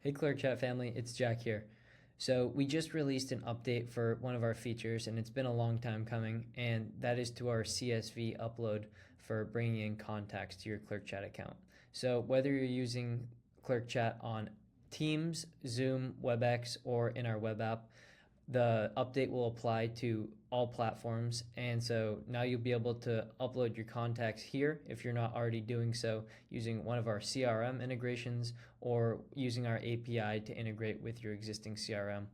Hey ClerkChat family, it's Jack here. So we just released an update for one of our features, and it's been a long time coming, and that is to our CSV upload for bringing in contacts to your ClerkChat account. So whether you're using ClerkChat on Teams, Zoom, WebEx, or in our web app, the update will apply to all platforms, and so now you'll be able to upload your contacts here if you're not already doing so using one of our CRM integrations or using our API to integrate with your existing CRM.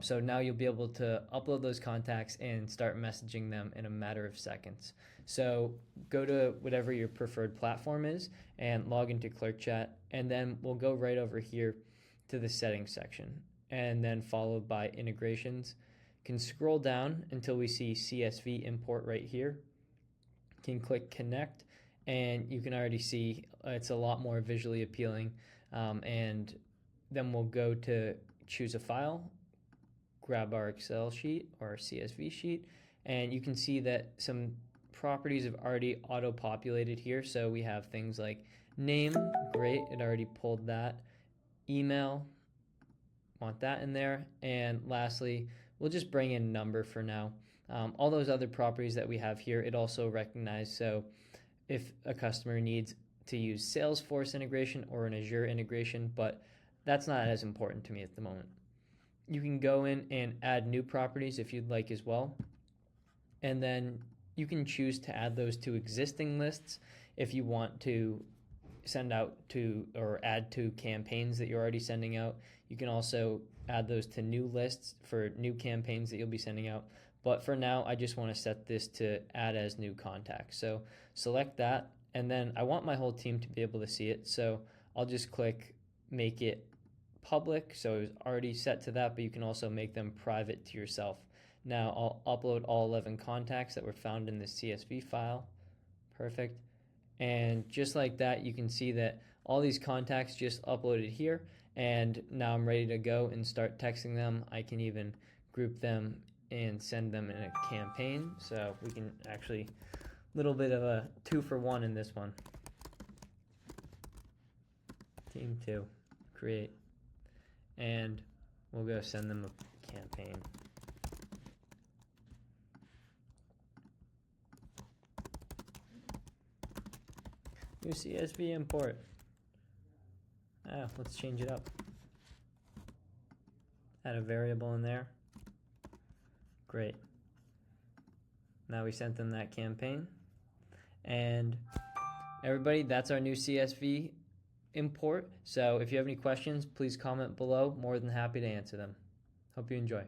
So now you'll be able to upload those contacts and start messaging them in a matter of seconds. So go to whatever your preferred platform is and log into ClerkChat, and then we'll go right over here to the settings section, and then followed by integrations. Can scroll down until we see CSV import right here. Can click connect, and you can already see it's a lot more visually appealing. And then we'll go to choose a file, grab our Excel sheet or our CSV sheet, and you can see that some properties have already auto-populated here. So we have things like name, great, it already pulled that. Email, want that in there. And lastly, we'll just bring in number for now. All those other properties that we have here, it also recognizes. So if a customer needs to use Salesforce integration or an Azure integration, but that's not as important to me at the moment. You can go in and add new properties if you'd like as well. And then you can choose to add those to existing lists if you want to send out to or add to campaigns that you're already sending out. You can also add those to new lists for new campaigns that you'll be sending out. But for now, I just want to set this to add as new contacts. So select that, and then I want my whole team to be able to see it. So I'll just click make it public. So it's already set to that, but you can also make them private to yourself. Now I'll upload all 11 contacts that were found in the CSV file. Perfect. And just like that, you can see that all these contacts just uploaded here, and now I'm ready to go and start texting them. I can even group them and send them in a campaign. So we can actually, a little bit of a 2-for-1 in this one. Team 2, create, and we'll go send them a campaign. New CSV import. Let's change it up. Add a variable in there. Great. Now we sent them that campaign. And everybody, that's our new CSV import. So if you have any questions, please comment below. More than happy to answer them. Hope you enjoy.